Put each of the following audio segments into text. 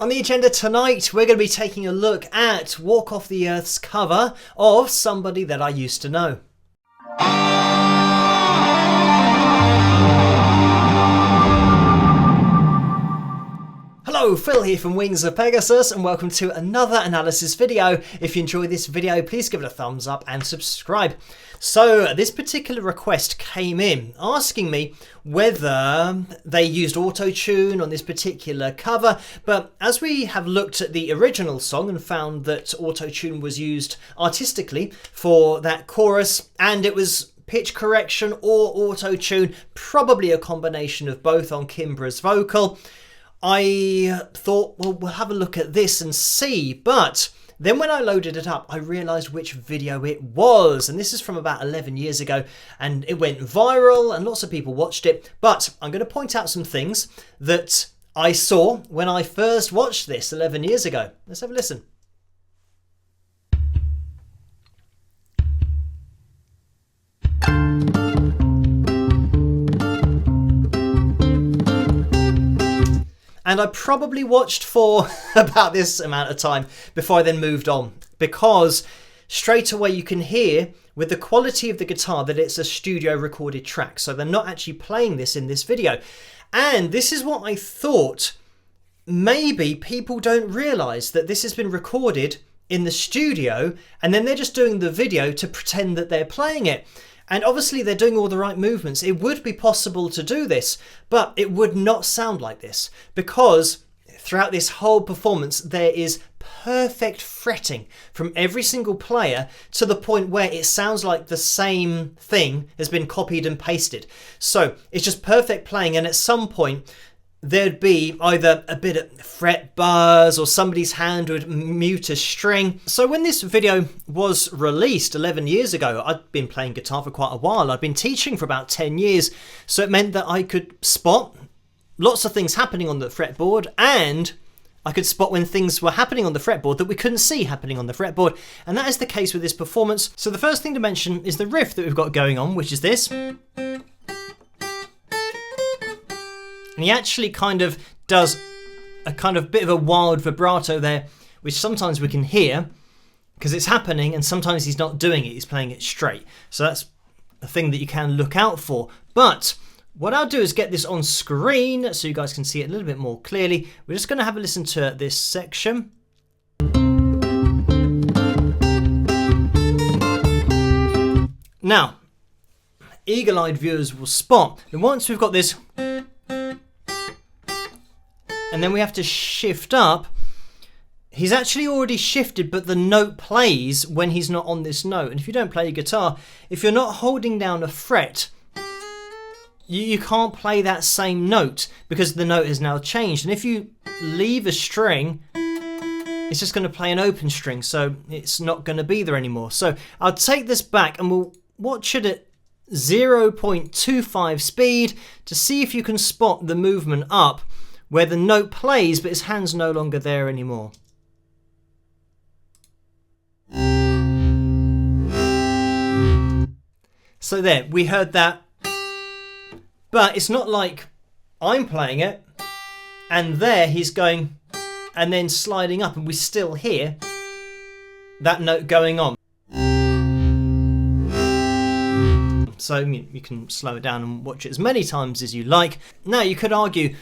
On the agenda tonight, we're going to be taking a look at Walk Off the Earth's cover of Somebody That I Used to Know. Hello, Phil here from Wings of Pegasus, and welcome to another analysis video. If you enjoy this video, please give it a thumbs up and subscribe. So this particular request came in asking me whether they used auto-tune on this particular cover, but as we have looked at the original song and found that auto-tune was used artistically for that chorus, and it was pitch correction or auto-tune, probably a combination of both on Kimbra's vocal, I thought, well, we'll have a look at this and see. But then when I loaded it up, I realised which video it was. And this is from about 11 years ago. And it went viral and lots of people watched it. But I'm going to point out some things that I saw when I first watched this 11 years ago. Let's have a listen. And I probably watched for about this amount of time before I then moved on, because straight away you can hear with the quality of the guitar that it's a studio recorded track. So they're not actually playing this in this video. And this is what I thought. Maybe people don't realise that this has been recorded in the studio and then they're just doing the video to pretend that they're playing it. And obviously they're doing all the right movements. It would be possible to do this, but it would not sound like this, because throughout this whole performance there is perfect fretting from every single player to the point where it sounds like the same thing has been copied and pasted. So it's just perfect playing, and at some point there'd be either a bit of fret buzz or somebody's hand would mute a string. So when this video was released 11 years ago, I'd been playing guitar for quite a while. I'd been teaching for about 10 years. So it meant that I could spot lots of things happening on the fretboard, and I could spot when things were happening on the fretboard that we couldn't see happening on the fretboard. And that is the case with this performance. So the first thing to mention is the riff that we've got going on, which is this. And he actually kind of does a kind of bit of a wild vibrato there, which sometimes we can hear because it's happening, and sometimes he's not doing it, he's playing it straight. So that's a thing that you can look out for. But what I'll do is get this on screen so you guys can see it a little bit more clearly. We're just going to have a listen to this section. Now, eagle-eyed viewers will spot that once we've got this, and then we have to shift up, he's actually already shifted, but the note plays when he's not on this note. And if you don't play guitar, if you're not holding down a fret, you can't play that same note because the note has now changed. And if you leave a string, it's just going to play an open string, so it's not going to be there anymore. So I'll take this back and we'll watch it at 0.25 speed to see if you can spot the movement up where the note plays but his hand's no longer there anymore. So there, we heard that, but it's not like I'm playing it and there he's going and then sliding up, and we still hear that note going on. So you can slow it down and watch it as many times as you like. Now you could argue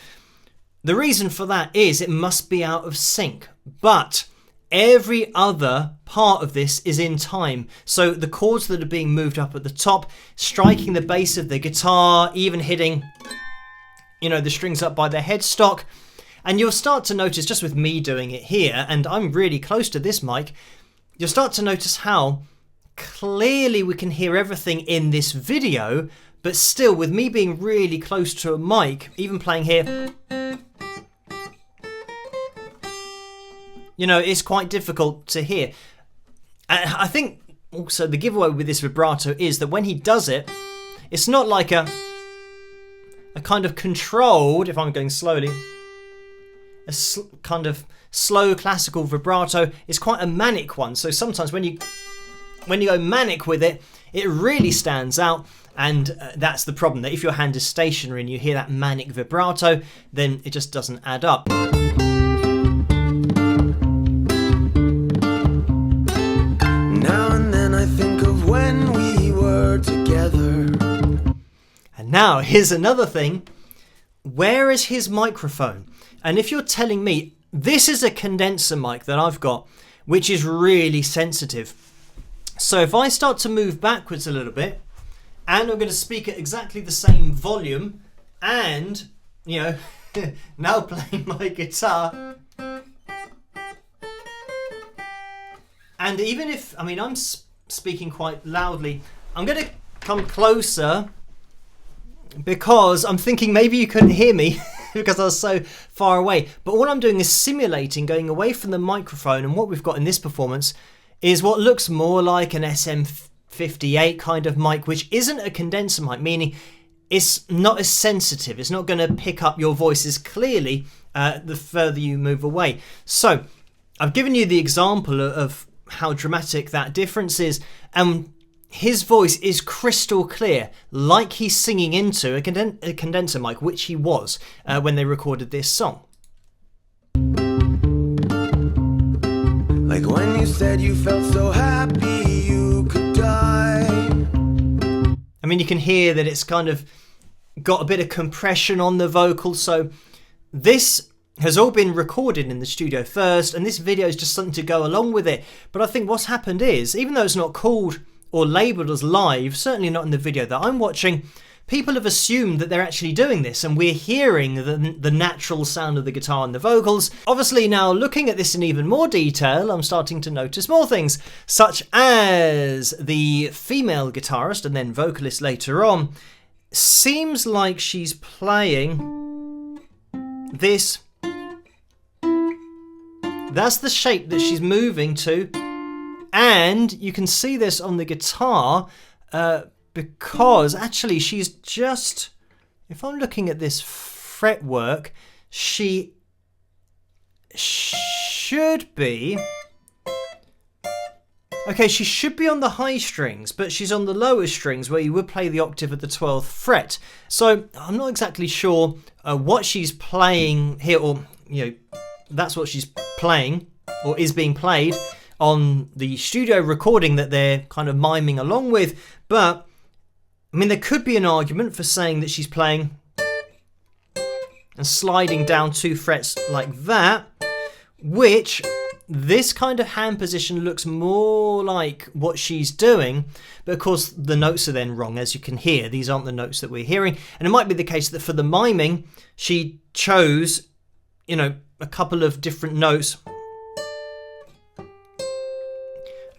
the reason for that is it must be out of sync, but every other part of this is in time. So the chords that are being moved up at the top, striking the bass of the guitar, even hitting, the strings up by the headstock. And you'll start to notice, just with me doing it here, and I'm really close to this mic, you'll start to notice how clearly we can hear everything in this video, but still with me being really close to a mic, even playing here, it's quite difficult to hear. And I think also the giveaway with this vibrato is that when he does it, it's not like a kind of controlled, if I'm going slowly, kind of slow classical vibrato. It's quite a manic one. So sometimes when you go manic with it, it really stands out. And that's the problem, that if your hand is stationary and you hear that manic vibrato, then it just doesn't add up. Now, here's another thing. Where is his microphone? And if you're telling me, this is a condenser mic that I've got, which is really sensitive. So if I start to move backwards a little bit, and I'm going to speak at exactly the same volume, and, you know, now playing my guitar. And even if, I mean, I'm speaking quite loudly, I'm going to come closer because I'm thinking maybe you couldn't hear me because I was so far away. But all I'm doing is simulating going away from the microphone, and what we've got in this performance is what looks more like an SM58 kind of mic, which isn't a condenser mic, meaning it's not as sensitive. It's not going to pick up your voice as clearly the further you move away. So I've given you the example of how dramatic that difference is, and his voice is crystal clear, like he's singing into a condenser mic, which he was when they recorded this song. Like when you said you felt so happy you could die. I mean, you can hear that it's kind of got a bit of compression on the vocal, so this has all been recorded in the studio first, and this video is just something to go along with it. But I think what's happened is, even though it's not called or labelled as live, certainly not in the video that I'm watching, people have assumed that they're actually doing this, and we're hearing the natural sound of the guitar and the vocals. Obviously now, looking at this in even more detail, I'm starting to notice more things, such as the female guitarist and then vocalist later on seems like she's playing this. That's the shape that she's moving to, and you can see this on the guitar because actually she's just, if I'm looking at this fretwork, she should be, okay, she should be on the high strings, but she's on the lower strings where you would play the octave at the 12th fret. So I'm not exactly sure what she's playing here, or, you know, that's what she's playing or is being played on the studio recording that they're kind of miming along with. But I mean, there could be an argument for saying that she's playing and sliding down 2 frets like that, which this kind of hand position looks more like what she's doing, but of course the notes are then wrong, as you can hear. These aren't the notes that we're hearing, and it might be the case that for the miming she chose, you know, a couple of different notes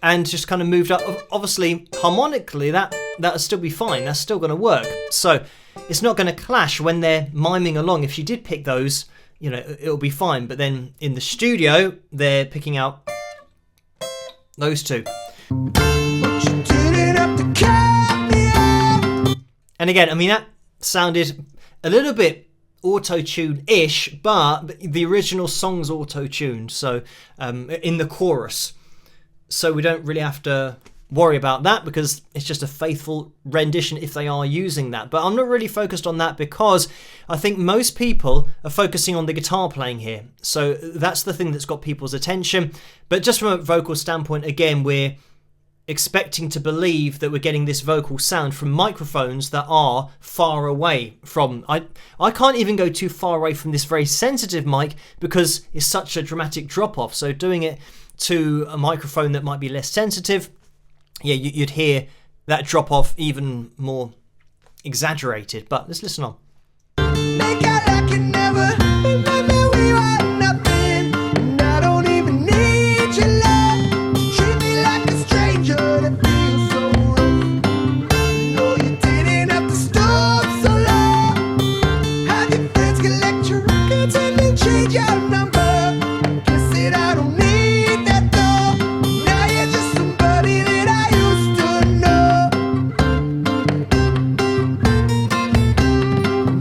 and just kind of moved up. Obviously harmonically that'll still be fine, that's still going to work, so it's not going to clash when they're miming along. If she did pick those, you know, it'll be fine, but then in the studio they're picking out those two. And again, I mean, that sounded a little bit auto-tune-ish, but the original song's auto-tuned, so in the chorus, so we don't really have to worry about that because it's just a faithful rendition if they are using that. But I'm not really focused on that because I think most people are focusing on the guitar playing here, so that's the thing that's got people's attention. But just from a vocal standpoint, again, we're expecting to believe that we're getting this vocal sound from microphones that are far away from, I can't even go too far away from this very sensitive mic because it's such a dramatic drop off. So doing it to a microphone that might be less sensitive, yeah, you'd hear that drop off even more exaggerated. But let's listen on. Make out like you never remember we were nothing, and I don't even need your love. Treat me like a stranger that feels so rough. No, you didn't have to stop so long. Have your friends collect your records and then change your number. Guess it, I don't need that though. Now you're just somebody that I used to know.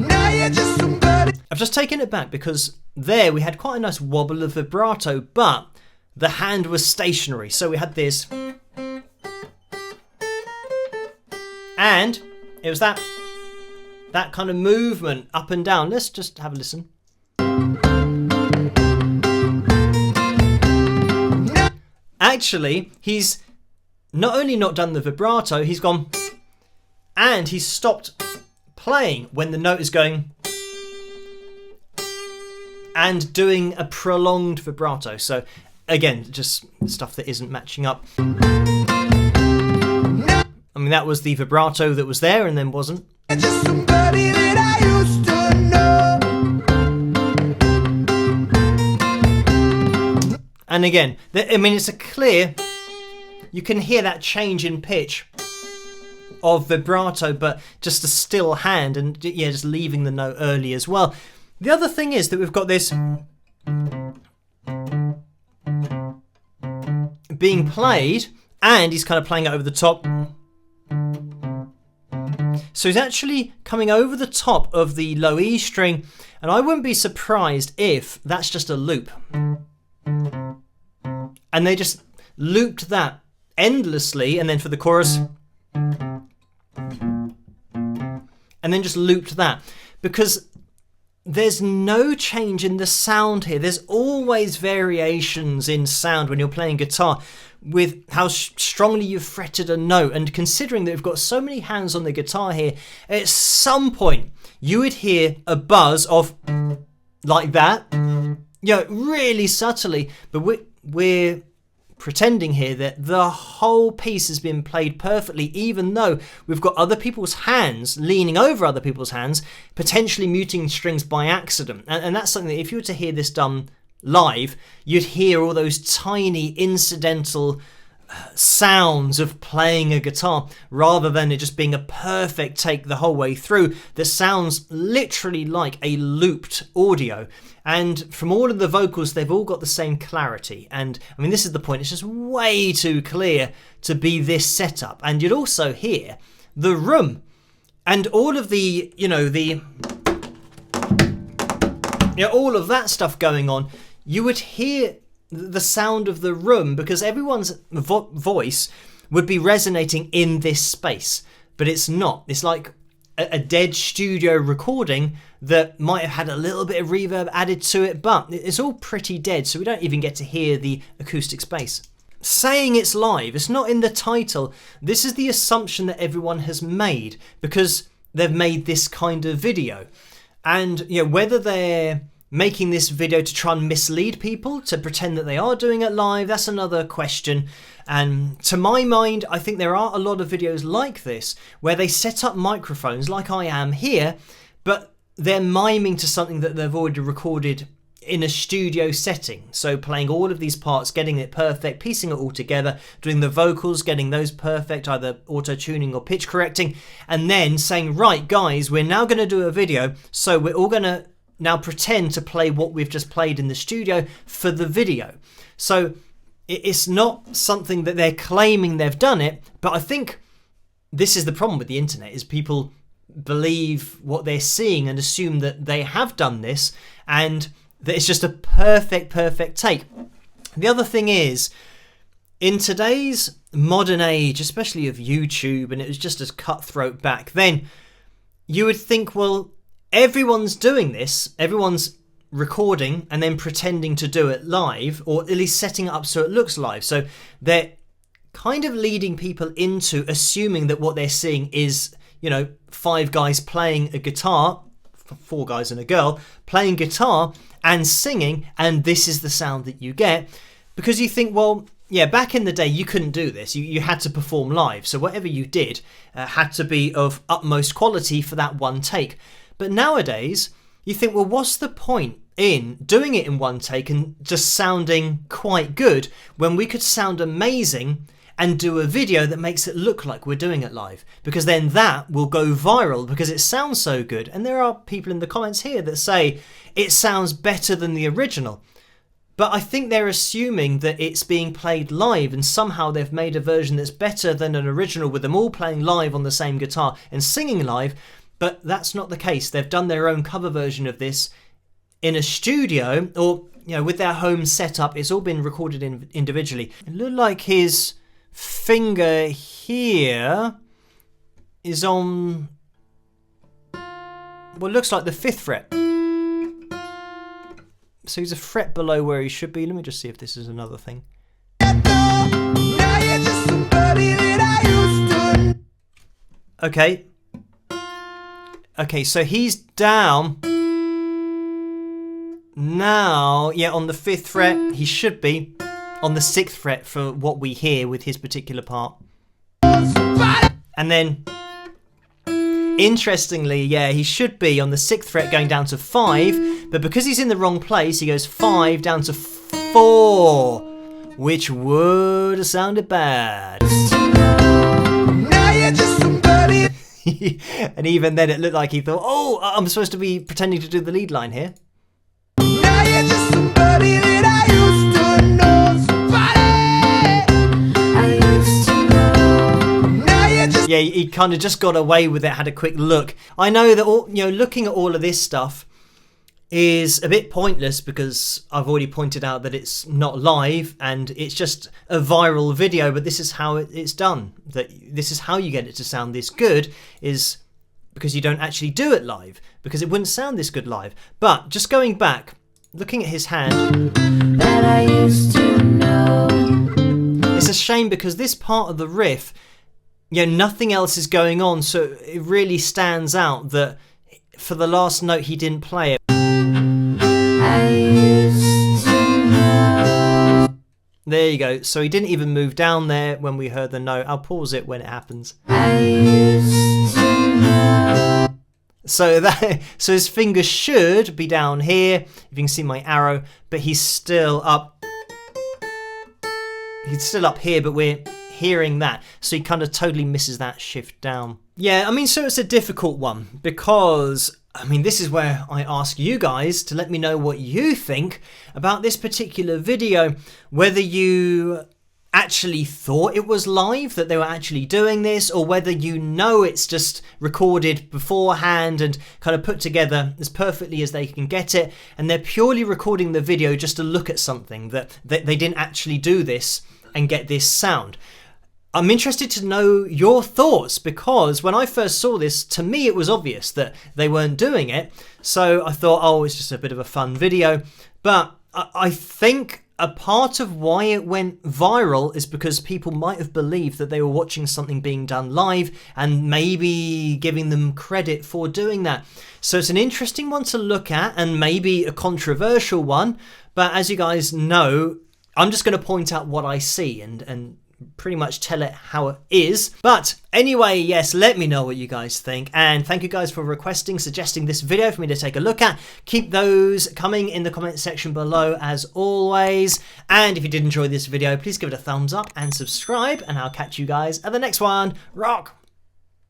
Now you're just somebody. I've just taken it back because there we had quite a nice wobble of vibrato, but the hand was stationary. So we had this, and it was that kind of movement up and down. Let's just have a listen. Actually, he's not only not done the vibrato, he's gone and he's stopped playing when the note is going and doing a prolonged vibrato. So again, just stuff that isn't matching up. I mean, that was the vibrato that was there and then wasn't. Just somebody that I used to know. And again, I mean, it's a clear, you can hear that change in pitch of vibrato, but just a still hand, and yeah, just leaving the note early as well. The other thing is that we've got this being played, and he's kind of playing it over the top. So he's actually coming over the top of the low E string, and I wouldn't be surprised if that's just a loop. And they just looped that endlessly, and then for the chorus, and then just looped that. Because there's no change in the sound here. There's always variations in sound when you're playing guitar with how strongly you've fretted a note. And considering that we've got so many hands on the guitar here, at some point you would hear a buzz of like that, really subtly, but we're pretending here that the whole piece has been played perfectly, even though we've got other people's hands leaning over other people's hands, potentially muting strings by accident. And that's something that if you were to hear this done live, you'd hear all those tiny incidental sounds of playing a guitar, rather than it just being a perfect take the whole way through that sounds literally like a looped audio. And from all of the vocals, they've all got the same clarity. And I mean, this is the point, it's just way too clear to be this setup. And you'd also hear the room and all of the, all of that stuff going on. You would hear the sound of the room because everyone's voice would be resonating in this space, but it's not. It's like a dead studio recording that might have had a little bit of reverb added to it, but it's all pretty dead, so we don't even get to hear the acoustic space. Saying it's live, it's not in the title. This is the assumption that everyone has made because they've made this kind of video. And whether they're making this video to try and mislead people, to pretend that they are doing it live, that's another question. And to my mind, I think there are a lot of videos like this where they set up microphones like I am here, but they're miming to something that they've already recorded in a studio setting. So playing all of these parts, getting it perfect, piecing it all together, doing the vocals, getting those perfect, either auto-tuning or pitch correcting, and then saying, right guys, we're now going to do a video, so we're all going to now pretend to play what we've just played in the studio for the video. So it's not something that they're claiming they've done it, but I think this is the problem with the internet, is people believe what they're seeing and assume that they have done this and that it's just a perfect take. The other thing is, in today's modern age, especially of YouTube, and it was just as cutthroat back then, you would think, well, everyone's doing this, everyone's recording and then pretending to do it live, or at least setting it up so it looks live. So they're kind of leading people into assuming that what they're seeing is, 5 guys playing a guitar, 4 guys and a girl playing guitar and singing, and this is the sound that you get. Because you think, well, yeah, back in the day you couldn't do this. You had to perform live, so whatever you did had to be of utmost quality for that one take. But nowadays, you think, well, what's the point in doing it in one take and just sounding quite good when we could sound amazing and do a video that makes it look like we're doing it live? Because then that will go viral because it sounds so good. And there are people in the comments here that say it sounds better than the original. But I think they're assuming that it's being played live and somehow they've made a version that's better than an original with them all playing live on the same guitar and singing live. But that's not the case. They've done their own cover version of this in a studio, or with their home setup. It's all been recorded individually. It looked like his finger here is on what looks like the 5th fret. So he's a fret below where he should be. Let me just see if this is another thing. Okay. Okay, so he's down now. Yeah, on the 5th fret. He should be on the 6th fret for what we hear with his particular part. And then, interestingly, yeah, he should be on the 6th fret going down to 5, but because he's in the wrong place, he goes 5 down to 4, which would have sounded bad. Now you're just somebody. And even then it looked like he thought, oh, I'm supposed to be pretending to do the lead line here. Now you're just somebody that I used to know. Somebody I used to know. Now you're just. Yeah, he kind of just got away with it, had a quick look. I know that looking at all of this stuff is a bit pointless because I've already pointed out that it's not live and it's just a viral video, but this is how it's done. That this is how you get it to sound this good, is because you don't actually do it live, because it wouldn't sound this good live. But just going back, looking at his hand, that I used to know. it's a shame because this part of the riff, nothing else is going on, so it really stands out that for the last note he didn't play it. There you go. So he didn't even move down there when we heard the note. I'll pause it when it happens. So his fingers should be down here, if you can see my arrow, but he's still up. He's still up here, but we're hearing that. So he kind of totally misses that shift down. Yeah, I mean, so it's a difficult one because, I mean, this is where I ask you guys to let me know what you think about this particular video, whether you actually thought it was live, that they were actually doing this, or whether it's just recorded beforehand and kind of put together as perfectly as they can get it, and they're purely recording the video just to look at something, that they didn't actually do this and get this sound. I'm interested to know your thoughts because when I first saw this, to me it was obvious that they weren't doing it. So I thought, oh, it's just a bit of a fun video. But I think a part of why it went viral is because people might have believed that they were watching something being done live and maybe giving them credit for doing that. So it's an interesting one to look at and maybe a controversial one. But as you guys know, I'm just going to point out what I see and pretty much tell it how it is. But anyway, yes, let me know what you guys think, and thank you guys for suggesting this video for me to take a look at. Keep those coming in the comment section below as always, and if you did enjoy this video, please give it a thumbs up and subscribe, and I'll catch you guys at the next one. Rock!